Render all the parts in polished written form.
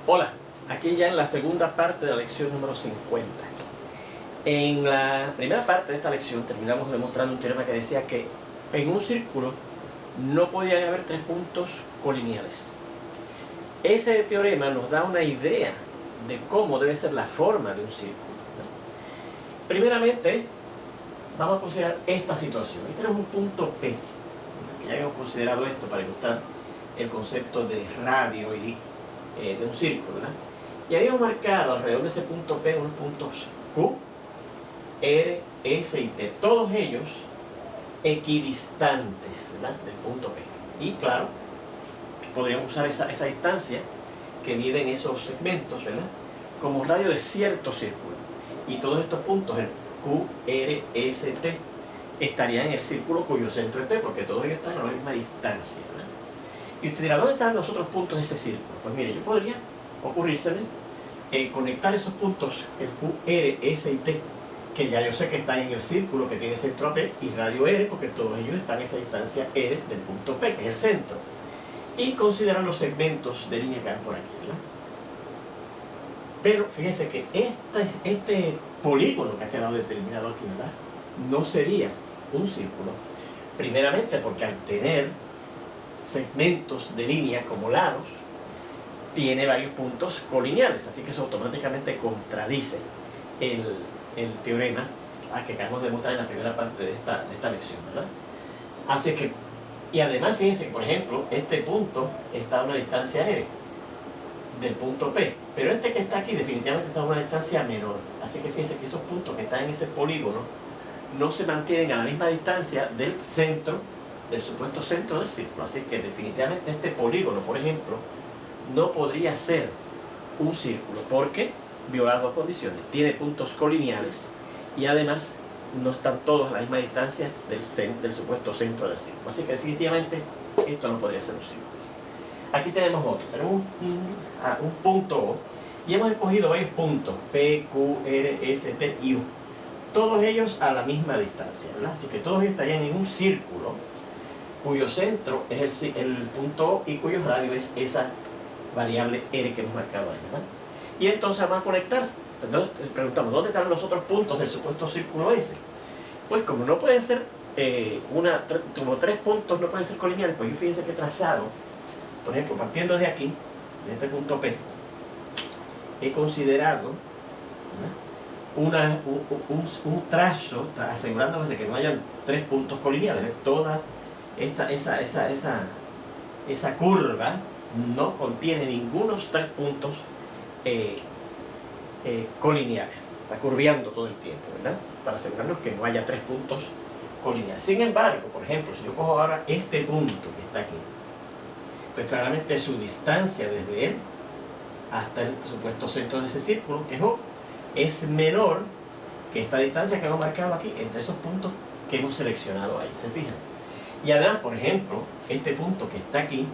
Hola, aquí ya en la segunda parte de la lección número 50. En la primera parte de esta lección terminamos demostrando un teorema que decía que en un círculo no podían haber tres puntos colineales. Ese teorema nos da una idea de cómo debe ser la forma de un círculo, ¿no? Primeramente, vamos a considerar esta situación. Aquí tenemos un punto P. Ya hemos considerado esto para ilustrar el concepto de radio y de un círculo, ¿verdad? Y habíamos marcado alrededor de ese punto P unos puntos Q, R, S y T, todos ellos equidistantes, ¿verdad?, del punto P. Y claro, podríamos usar esa distancia que miden esos segmentos, ¿verdad?, como radio de cierto círculo. Y todos estos puntos, el Q, R, S, T, estarían en el círculo cuyo centro es P, porque todos ellos están a la misma distancia, ¿verdad? Y usted dirá, ¿dónde están los otros puntos de ese círculo? Pues mire, yo podría ocurrírseme conectar esos puntos, el Q, R, S y T, que ya yo sé que están en el círculo que tiene centro P, y radio R, porque todos ellos están en esa distancia R del punto P, que es el centro. Y considerar los segmentos de línea que van por aquí, ¿verdad? Pero fíjense que este polígono que ha quedado determinado aquí, ¿verdad?, no sería un círculo. Primeramente porque al tener segmentos de línea como lados, tiene varios puntos colineales, así que eso automáticamente contradice el teorema que acabamos de mostrar en la primera parte de esta lección, ¿verdad? Así que, y además fíjense que, por ejemplo, este punto está a una distancia R del punto P, pero este que está aquí definitivamente está a una distancia menor, así que fíjense que esos puntos que están en ese polígono no se mantienen a la misma distancia del centro, del supuesto centro del círculo. Así que definitivamente este polígono, por ejemplo, no podría ser un círculo porque viola dos condiciones: tiene puntos colineales y además no están todos a la misma distancia del supuesto centro del círculo. Así que definitivamente esto no podría ser un círculo. Aquí tenemos otro, tenemos un punto O y hemos escogido varios puntos P, Q, R, S, T y U, todos ellos a la misma distancia, ¿verdad? Así que todos ellos estarían en un círculo cuyo centro es el punto O y cuyo radio es esa variable R que hemos marcado ahí, ¿verdad? Y entonces vamos a conectar. Entonces preguntamos, ¿dónde están los otros puntos del supuesto círculo S? Pues como no pueden ser como tres puntos no pueden ser colineales, pues fíjense que he trazado, por ejemplo, partiendo de aquí, de este punto P, he considerado, ¿verdad?, un trazo asegurándome de que no hayan tres puntos colineales. Toda esa curva no contiene ningunos tres puntos colineales. Está curveando todo el tiempo, ¿verdad?, para asegurarnos que no haya tres puntos colineales. Sin embargo, por ejemplo, si yo cojo ahora este punto que está aquí, pues claramente su distancia desde él hasta el supuesto centro de ese círculo, que es O, es menor que esta distancia que hemos marcado aquí entre esos puntos que hemos seleccionado ahí, ¿se fijan? Y además, por ejemplo, este punto que está aquí,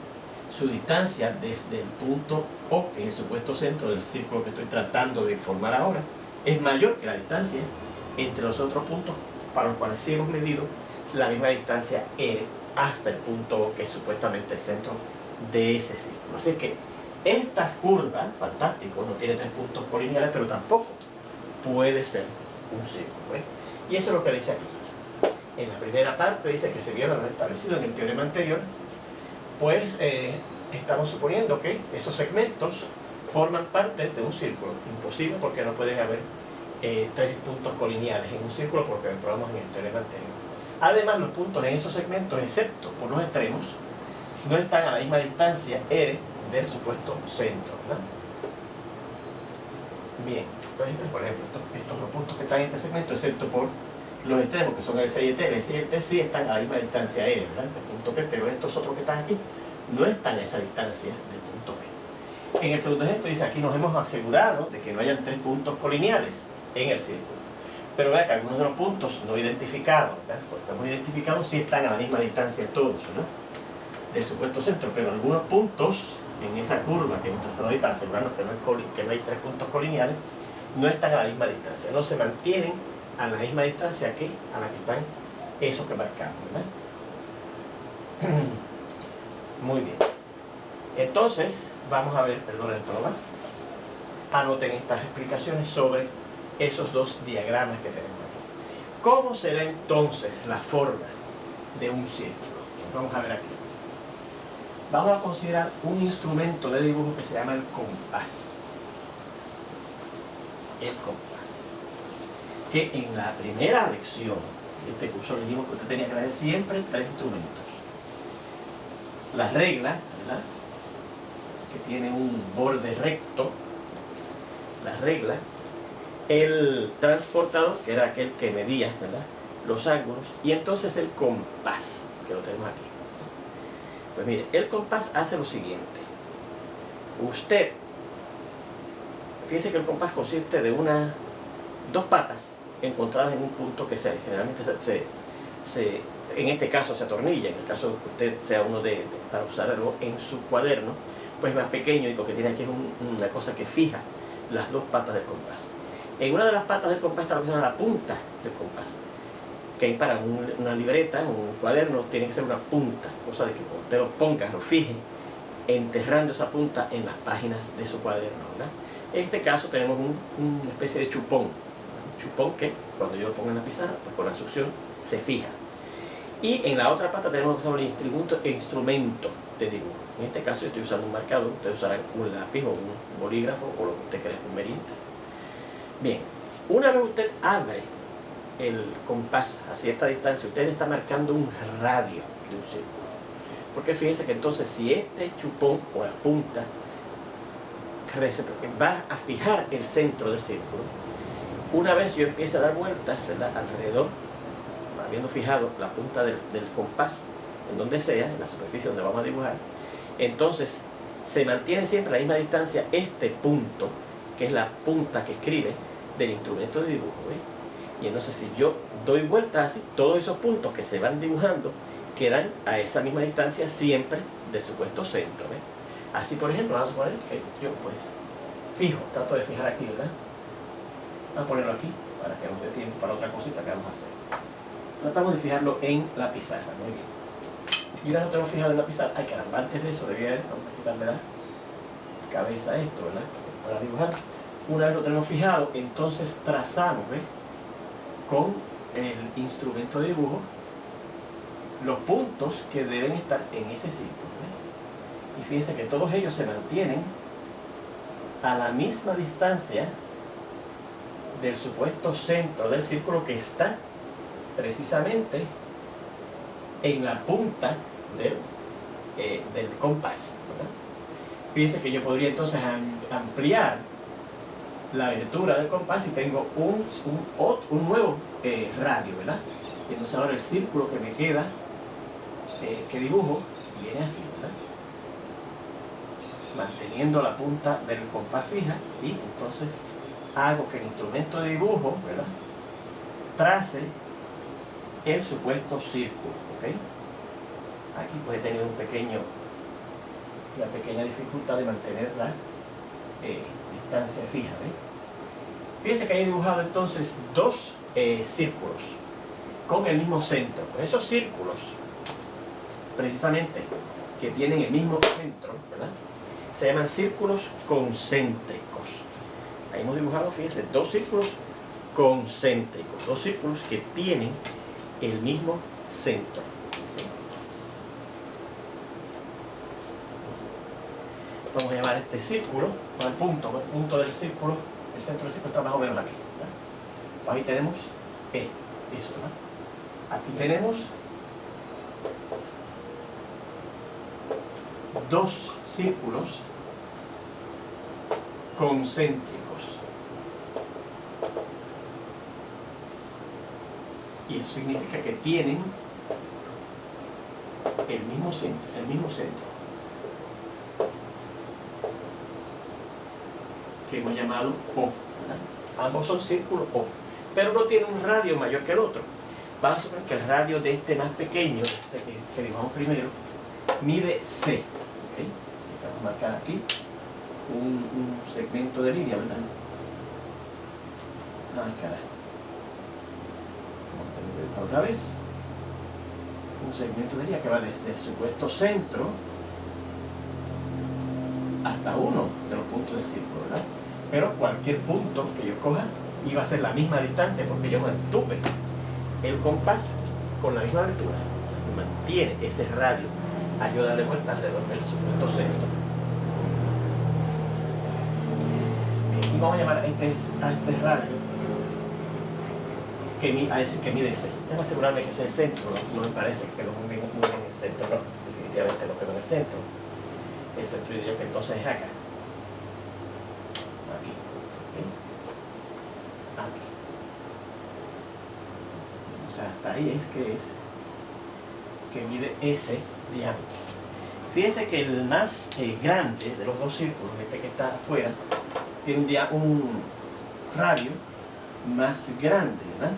su distancia desde el punto O, que es el supuesto centro del círculo que estoy tratando de formar ahora, es mayor que la distancia entre los otros puntos para los cuales sí hemos medido la misma distancia R hasta el punto O, que es supuestamente el centro de ese círculo. Así que esta curva, fantástico, no tiene tres puntos colineales, pero tampoco puede ser un círculo, ¿eh? Y eso es lo que dice aquí. En la primera parte dice que se viola lo establecido en el teorema anterior, pues estamos suponiendo que esos segmentos forman parte de un círculo. Imposible, porque no pueden haber tres puntos colineales en un círculo, porque lo probamos en el teorema anterior. Además, los puntos en esos segmentos, excepto por los extremos, no están a la misma distancia R del supuesto centro, ¿verdad? Bien, entonces, por ejemplo, estos dos puntos que están en este segmento, excepto por los extremos, que son el S y el T, sí están a la misma distancia R, ¿verdad?, del punto P, pero estos otros que están aquí no están a esa distancia del punto P. En el segundo ejemplo dice, aquí nos hemos asegurado de que no hayan tres puntos colineales en el círculo. Pero vea que algunos de los puntos no identificados, ¿verdad?, porque hemos identificado sí están a la misma distancia todos, ¿verdad?, del supuesto centro, pero algunos puntos en esa curva que hemos trazado ahí para asegurarnos que no hay tres puntos colineales, no están a la misma distancia, no se mantienen a la misma distancia a la que están esos que marcamos, ¿verdad? Muy bien. Entonces, vamos a ver, perdón, esto no va. Anoten estas explicaciones sobre esos dos diagramas que tenemos aquí. ¿Cómo será entonces la forma de un círculo? Vamos a ver aquí. Vamos a considerar un instrumento de dibujo que se llama el compás. El compás. Que en la primera lección de este curso le dijimos que usted tenía que tener siempre tres instrumentos. La regla, ¿verdad?, que tiene un borde recto. La regla. El transportador, que era aquel que medía, ¿verdad?, los ángulos. Y entonces el compás, que lo tenemos aquí. Pues mire, el compás hace lo siguiente. Usted, fíjese que el compás consiste de dos patas encontradas en un punto que generalmente en este caso se atornilla. En el caso de que usted sea uno para usarlo en su cuaderno, pues más pequeño, y lo que tiene aquí es una cosa que fija las dos patas del compás. En una de las patas del compás está lo que se llama la punta del compás, que hay para una libreta, un cuaderno, tiene que ser una punta, cosa de que cuando usted lo ponga, lo fije, enterrando esa punta en las páginas de su cuaderno, ¿verdad? En este caso tenemos una especie de chupón, un chupón que cuando yo lo pongo en la pizarra, pues con la succión se fija. Y en la otra pata tenemos lo que se llama el instrumento de dibujo. En este caso yo estoy usando un marcador, ustedes usarán un lápiz o un bolígrafo o lo que usted crea, un meriente. Bien, una vez usted abre el compás a cierta distancia, usted está marcando un radio de un círculo. Porque fíjense que entonces si este chupón o la punta va a fijar el centro del círculo, una vez yo empiece a dar vueltas, ¿verdad?, alrededor, habiendo fijado la punta del compás en donde sea, en la superficie donde vamos a dibujar, entonces se mantiene siempre a la misma distancia este punto, que es la punta que escribe del instrumento de dibujo, ¿ves? Y entonces si yo doy vueltas así, todos esos puntos que se van dibujando quedan a esa misma distancia siempre del supuesto centro, ¿ves? Así, por ejemplo, vamos a poner que yo pues trato de fijar aquí, ¿verdad? Vamos a ponerlo aquí para que nos dé tiempo para otra cosita que vamos a hacer. Tratamos de fijarlo en la pizarra, muy bien. Y una vez lo tenemos fijado en la pizarra, ay caramba, antes de eso debía quitarle la cabeza a esto, ¿verdad?, para dibujar. Una vez lo tenemos fijado, entonces trazamos, ¿ves?, con el instrumento de dibujo los puntos que deben estar en ese círculo, ¿ves? Y fíjense que todos ellos se mantienen a la misma distancia del supuesto centro del círculo, que está precisamente en la punta del compás, ¿verdad? Fíjense que yo podría entonces ampliar la abertura del compás y tengo un nuevo radio, ¿verdad? Y entonces ahora el círculo que me queda, que dibujo, viene así, ¿verdad?, manteniendo la punta del compás fija, y entonces hago que el instrumento de dibujo, ¿verdad?, trace el supuesto círculo, ¿ok? Aquí puede tener una pequeña dificultad de mantener la distancia fija, ¿ves? Fíjense que he dibujado entonces dos círculos con el mismo centro. Pues esos círculos, precisamente, que tienen el mismo centro, ¿verdad?, se llaman círculos concéntricos. Ahí hemos dibujado, fíjense, dos círculos concéntricos, dos círculos que tienen el mismo centro. Vamos a llamar este círculo, el punto del círculo, el centro del círculo está más o menos aquí, ¿verdad? Ahí tenemos eso, ¿verdad? Aquí tenemos dos círculos concéntricos. Y eso significa que tienen el mismo centro, que hemos llamado O, ¿verdad? Ambos son círculos O, pero uno tiene un radio mayor que el otro. Vamos a suponer que el radio de este más pequeño, que dibujamos primero, mide C, ¿okay? Así que vamos a marcar aquí un segmento de línea, ¿verdad? Ay, caray. Otra vez, un segmento de línea que va desde el supuesto centro hasta uno de los puntos del círculo, ¿verdad? Pero cualquier punto que yo coja iba a ser la misma distancia porque yo mantuve el compás con la misma altura. Mantiene ese radio a yo darle vuelta alrededor del supuesto centro. Y vamos a llamar a este radio que mide ese. Déjame asegurarme que ese es el centro. No me parece que quedó muy bien el centro. No, definitivamente no quedó en el centro. El centro diría que entonces es acá. Aquí. Aquí. O sea, hasta ahí es que mide ese diámetro. Fíjense que el más grande de los dos círculos, este que está afuera, tiene un radio más grande, ¿verdad?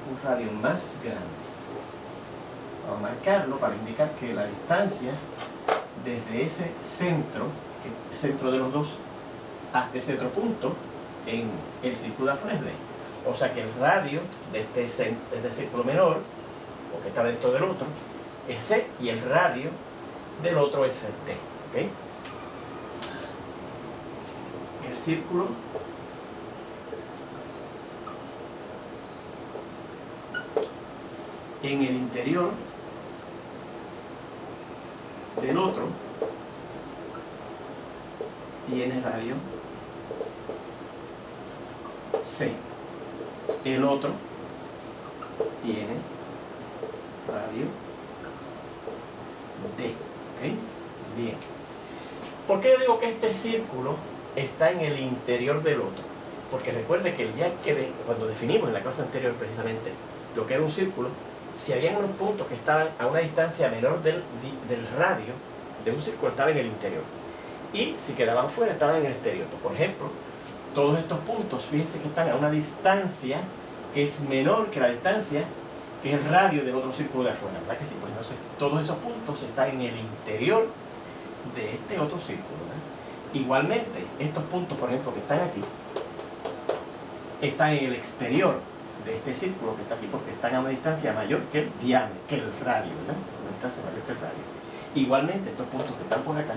Un radio más grande. Vamos a marcarlo para indicar que la distancia desde ese centro, el centro de los dos, hasta ese otro punto en el círculo de afuera es D. O sea que el radio de este círculo menor, o que está dentro del otro, es C, y el radio del otro es el D. ¿Okay? El círculo en el interior del otro tiene radio C. El otro tiene radio D. ¿Okay? Bien. ¿Por qué yo digo que este círculo está en el interior del otro? Porque recuerde que cuando definimos en la clase anterior precisamente lo que era un círculo, si había unos puntos que estaban a una distancia menor del radio de un círculo, estaba en el interior. Y si quedaban fuera, estaban en el exterior. Por ejemplo, todos estos puntos, fíjense que están a una distancia que es menor que la distancia que es el radio del otro círculo de afuera, ¿verdad que sí? Pues entonces todos esos puntos están en el interior de este otro círculo, ¿verdad? Igualmente, estos puntos, por ejemplo, que están aquí, están en el exterior de este círculo que está aquí, porque están a una distancia mayor que el diámetro, que el radio, ¿verdad? Una distancia mayor que el radio. Igualmente, estos puntos que están por acá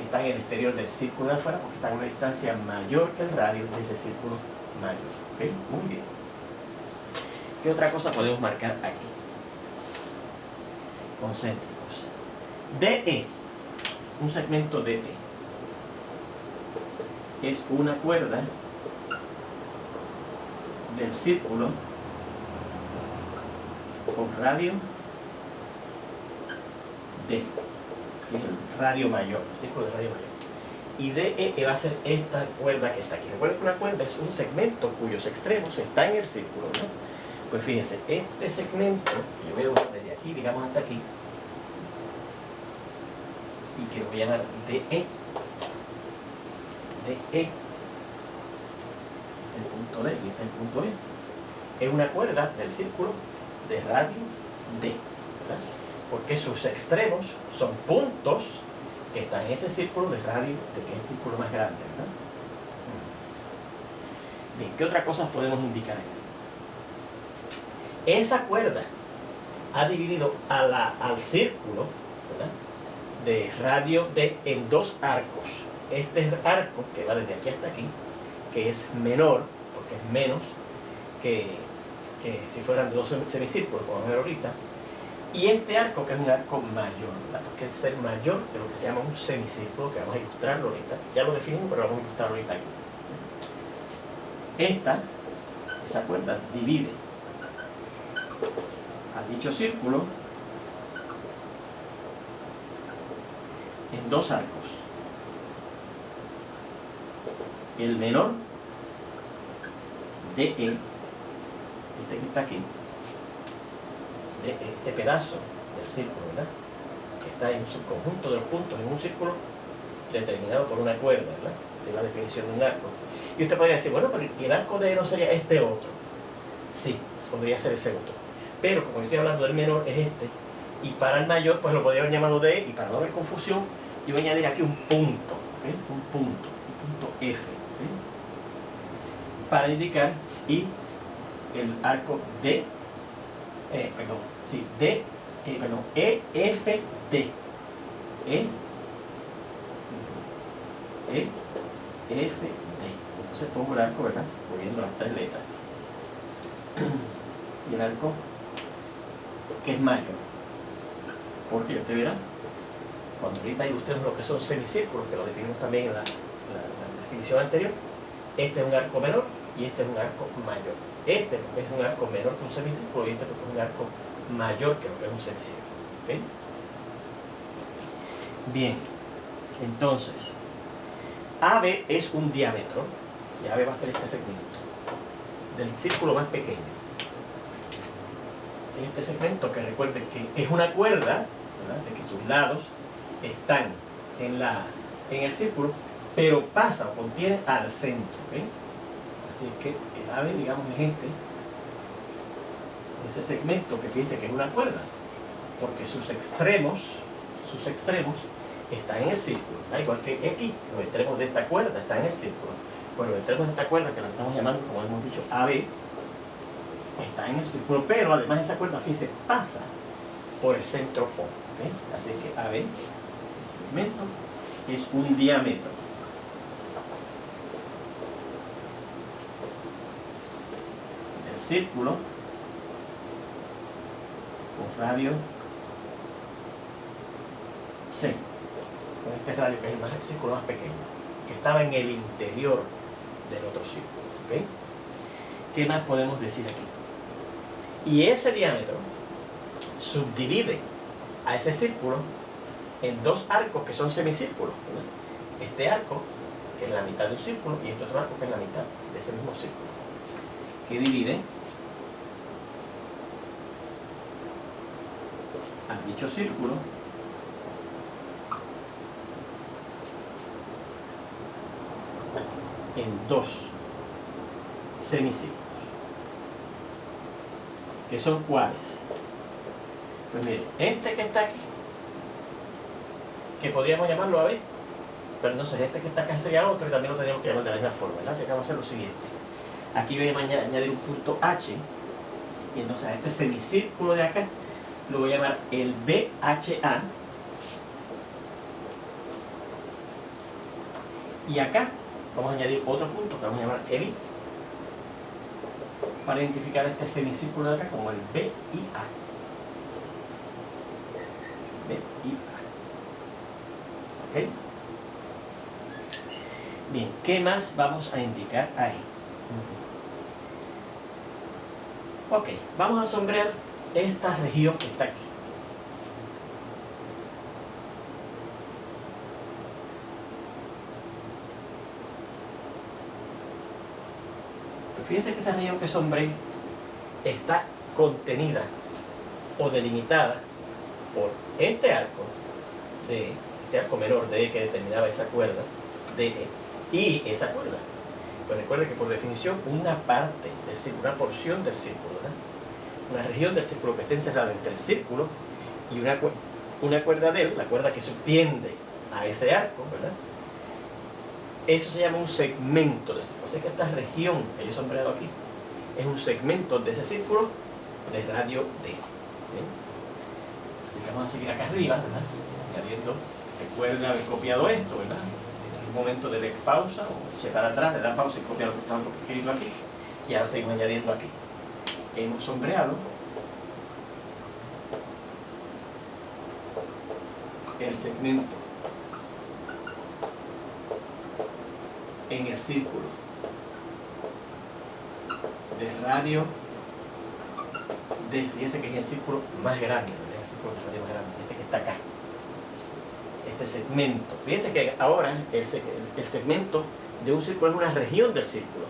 están en el exterior del círculo de afuera porque están a una distancia mayor que el radio de ese círculo mayor. ¿Ok? Muy bien. ¿Qué otra cosa podemos marcar aquí? Concéntricos. DE, un segmento DE, es una cuerda del círculo con radio D, que es el radio mayor, el círculo de radio mayor. Y DE va a ser esta cuerda que está aquí. Recuerden que una cuerda es un segmento cuyos extremos están en el círculo, ¿no? Pues fíjense, este segmento, yo veo desde aquí, digamos hasta aquí, y que lo voy a llamar DE. DE, este es el punto D y este es el punto E. Es una cuerda del círculo de radio D, ¿verdad? Porque sus extremos son puntos que están en ese círculo de radio D, que es el círculo más grande, ¿verdad? Bien, ¿qué otra cosa podemos indicar aquí? Esa cuerda ha dividido al círculo, ¿verdad?, de radio D en dos arcos. Este arco que va desde aquí hasta aquí, que es menor, porque es menos que si fueran dos semicírculos, como vamos a ver ahorita, y este arco que es un arco mayor, ¿verdad?, porque es ser mayor que lo que se llama un semicírculo, que vamos a ilustrarlo ahorita. Ya lo definimos, pero vamos a ilustrarlo ahorita aquí. Esa cuerda divide a dicho círculo en dos arcos. El menor, DE, este que está aquí, este pedazo del círculo, ¿verdad?, que está en un subconjunto de los puntos en un círculo determinado por una cuerda, ¿verdad? Esa es la definición de un arco. Y usted podría decir, bueno, pero el arco DE no sería este otro. Sí, podría ser ese otro. Pero como yo estoy hablando del menor, es este. Y para el mayor, pues lo podría haber llamado DE, y para no haber confusión, yo voy a añadir aquí un punto, ¿okay? Un punto F, ¿okay?, para indicar, y el arco D, EFD, E, F, D. Entonces pongo el arco, ¿verdad? Moviendo las tres letras. Y el arco que es mayor. Porque ya te verán, cuando ahorita ilustremos lo que son semicírculos, que lo definimos también en la definición anterior, este es un arco menor y este es un arco mayor. Este es un arco menor que un semicírculo y este es un arco mayor que lo que es un semicírculo. ¿Okay? Bien, entonces, AB es un diámetro, y AB va a ser este segmento del círculo más pequeño. Este segmento, que recuerden que es una cuerda, ¿verdad? Así que sus lados están en el círculo, pero pasa o contiene al centro. ¿Okay? Así que el AB, digamos, es ese segmento que fíjense que es una cuerda, porque sus extremos están en el círculo, ¿verdad? Igual que aquí, los extremos de esta cuerda están en el círculo. Pues los extremos de esta cuerda, que la estamos llamando, como hemos dicho, AB, está en el círculo, pero además esa cuerda, fíjense, pasa por el centro O. ¿Okay? Así que AB, ese segmento, es un diámetro. Del círculo con radio C. Con este radio que es el círculo más pequeño, que estaba en el interior del otro círculo. ¿Okay? ¿Qué más podemos decir aquí? Y ese diámetro subdivide a ese círculo en dos arcos que son semicírculos, ¿verdad? Este arco, que es la mitad de un círculo, y este otro arco, que es la mitad de ese mismo círculo, que divide a dicho círculo en dos semicírculos. ¿Que son cuáles? Pues miren, este que está aquí, que podríamos llamarlo AB, pero entonces este que está acá sería otro y también lo tenemos que llamar de la misma forma, ¿verdad? Así que vamos a hacer lo siguiente. Aquí voy a añadir un punto H, y entonces a este semicírculo de acá lo voy a llamar el BHA, y acá vamos a añadir otro punto que vamos a llamar el I, para identificar este semicírculo de acá como el BIA. ¿Ok? Bien, ¿qué más vamos a indicar ahí? Ok, vamos a sombrear esta región que está aquí. Fíjense que esa región que sombré está contenida o delimitada por este arco menor de E que determinaba esa cuerda de E y esa cuerda. Pues recuerde que por definición una parte del círculo, una porción del círculo, ¿verdad? Una región del círculo que esté encerrada entre el círculo y una cuerda de él, la cuerda que subtiende a ese arco, ¿verdad? Eso se llama un segmento del círculo. Así que esta región que yo he sombreado aquí es un segmento de ese círculo de radio D. ¿Sí? Así que vamos a seguir acá arriba, ¿verdad? Añadiendo, recuerda haber copiado esto, ¿verdad? En un momento de pausa o echar para atrás, le da pausa y copia lo que está escrito aquí. Y ahora seguimos añadiendo aquí. Hemos sombreado el segmento en el círculo de radio D. Fíjense que es el círculo más grande, ¿verdad? El círculo de radio más grande, este que está acá. Ese segmento. Fíjense que ahora el segmento de un círculo es una región del círculo.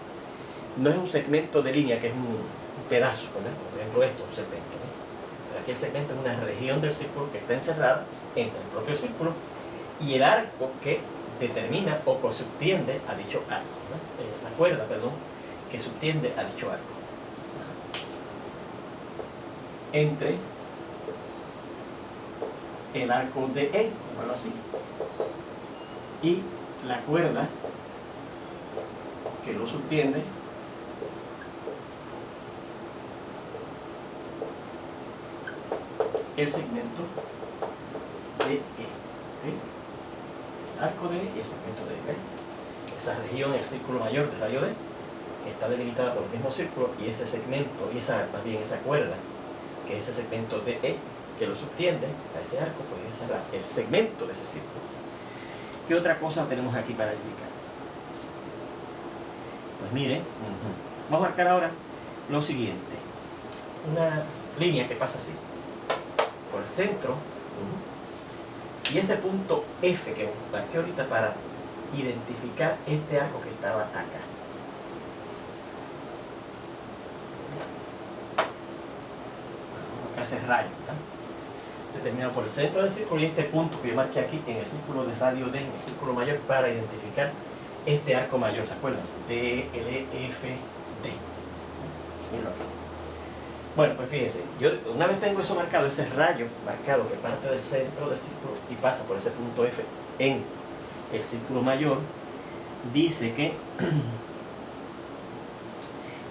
No es un segmento de línea que es un pedazo, ¿verdad? Por ejemplo, esto es un segmento, ¿verdad? Pero aquí el segmento es una región del círculo que está encerrada entre el propio círculo y el arco que determina o que subtiende a dicho arco, ¿verdad? La cuerda, perdón, que subtiende a dicho arco. Entre el arco de E, como así, y la cuerda que lo subtiende el segmento de E. ¿Okay? arco D y el segmento D. ¿Ves? Esa región, el círculo mayor de radio D, que está delimitada por el mismo círculo, y ese segmento, y más bien esa cuerda, que es ese segmento DE, que lo subtiende a ese arco, pues ese es el segmento de ese círculo. ¿Qué otra cosa tenemos aquí para indicar? Pues miren, vamos a marcar ahora lo siguiente. Una línea que pasa así, por el centro, y ese punto F que marqué ahorita para identificar este arco que estaba acá. Acá ese rayo, ¿verdad? Determinado por el centro del círculo, y este punto que yo marqué aquí en el círculo de radio D, en el círculo mayor, para identificar este arco mayor, ¿se acuerdan? D, L, F, D. Míralo aquí. Bueno, pues fíjense, yo una vez tengo eso marcado, ese rayo marcado que parte del centro del círculo y pasa por ese punto F en el círculo mayor, dice que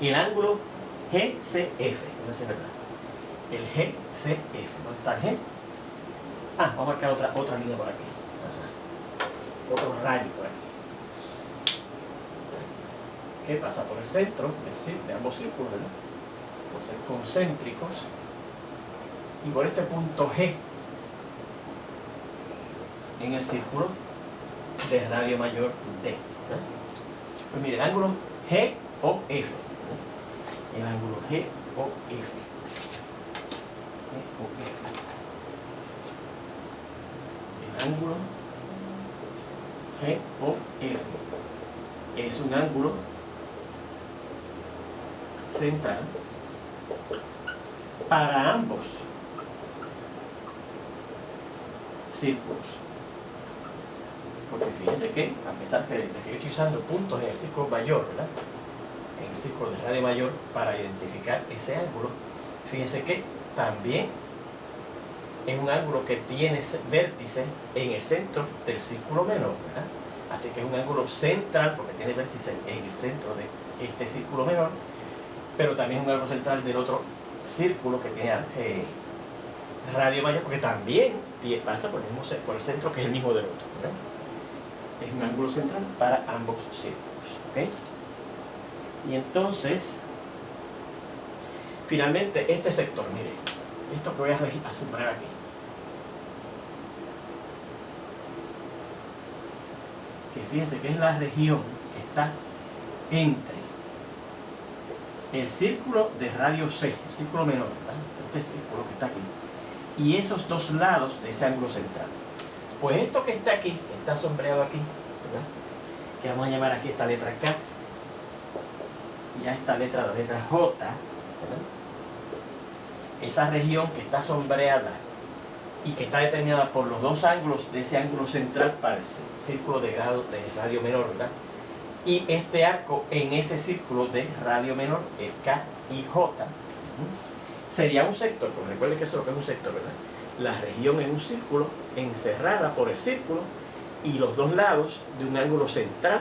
el ángulo GCF, no sé si es verdad, el GCF, ¿dónde está el G? Vamos a marcar otra línea por aquí, otro rayo por aquí, que pasa por el centro de ambos círculos, ¿verdad? Por ser concéntricos, y por este punto G en el círculo de radio mayor D, ¿no? Pues mire, el ángulo GOF, el ángulo GOF, el ángulo GOF es un ángulo central para ambos círculos, porque fíjense que a pesar de que yo estoy usando puntos en el círculo mayor, ¿verdad?, en el círculo de radio mayor para identificar ese ángulo, fíjense que también es un ángulo que tiene vértice en el centro del círculo menor, ¿verdad? Así que es un ángulo central porque tiene vértice en el centro de este círculo menor, pero también es un ángulo central del otro círculo que tiene radio mayor, porque también pasa por el centro que es el mismo del otro, ¿verdad? Es un ángulo central para ambos círculos, ¿ok? Y entonces, finalmente, este sector, mire, esto que voy a subrayar aquí, que fíjense que es la región que está entre el círculo de radio C, el círculo menor, ¿verdad?, este círculo que está aquí, y esos dos lados de ese ángulo central. Pues esto que está aquí, está sombreado aquí, ¿verdad?, que vamos a llamar aquí esta letra K, y a esta letra, la letra J, ¿verdad?, esa región que está sombreada y que está determinada por los dos ángulos de ese ángulo central para el círculo de radio menor, ¿verdad?, y este arco en ese círculo de radio menor, el K y J, sería un sector, porque recuerden que eso es lo que es un sector, ¿verdad? La región en un círculo encerrada por el círculo y los dos lados de un ángulo central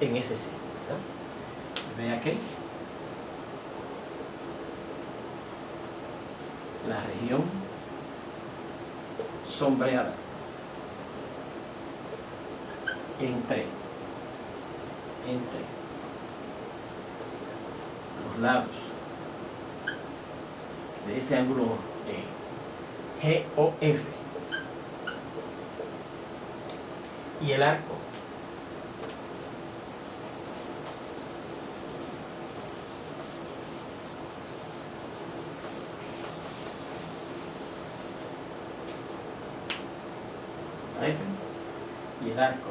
en ese círculo, ¿verdad? Vean aquí la región sombreada entre los lados de ese ángulo GOF y el arco F y el arco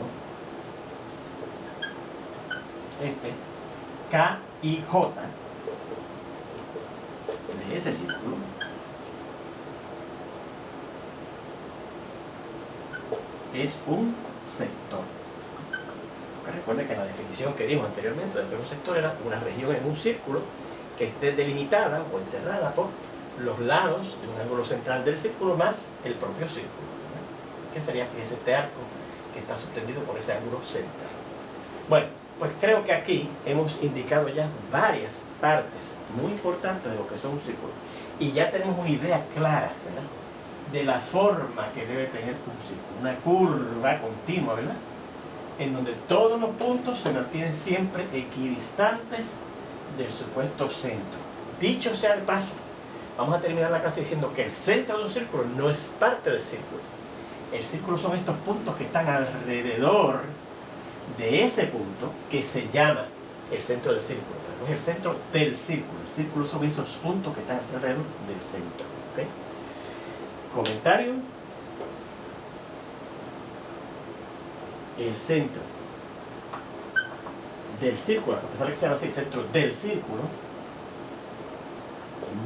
K y J de ese círculo es un sector. Recuerden que la definición que dimos anteriormente de un sector era una región en un círculo que esté delimitada o encerrada por los lados de un ángulo central del círculo más el propio círculo, ¿verdad?, que sería, fíjense, este arco que está sostenido por ese ángulo central. Bueno, pues creo que aquí hemos indicado ya varias partes muy importantes de lo que son un círculo y ya tenemos una idea clara, ¿verdad?, de la forma que debe tener un círculo. Una curva continua, ¿verdad? En donde todos los puntos se mantienen siempre equidistantes del supuesto centro. Dicho sea de paso, vamos a terminar la clase diciendo que el centro de un círculo no es parte del círculo. El círculo son estos puntos que están alrededor de ese punto que se llama el centro del círculo. Pero no es el centro del círculo. El círculo son esos puntos que están alrededor del centro. ¿Okay? Comentario. El centro del círculo, a pesar de que se llama así, el centro del círculo,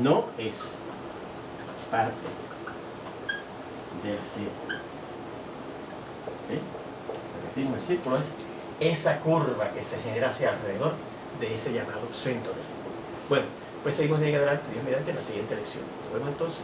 no es parte del círculo. ¿Okay? Repetimos, el círculo es esa curva que se genera hacia alrededor de ese llamado centro del círculo. Bueno, pues seguimos de ahí en adelante, Dios mediante, en la siguiente lección. Nos vemos entonces.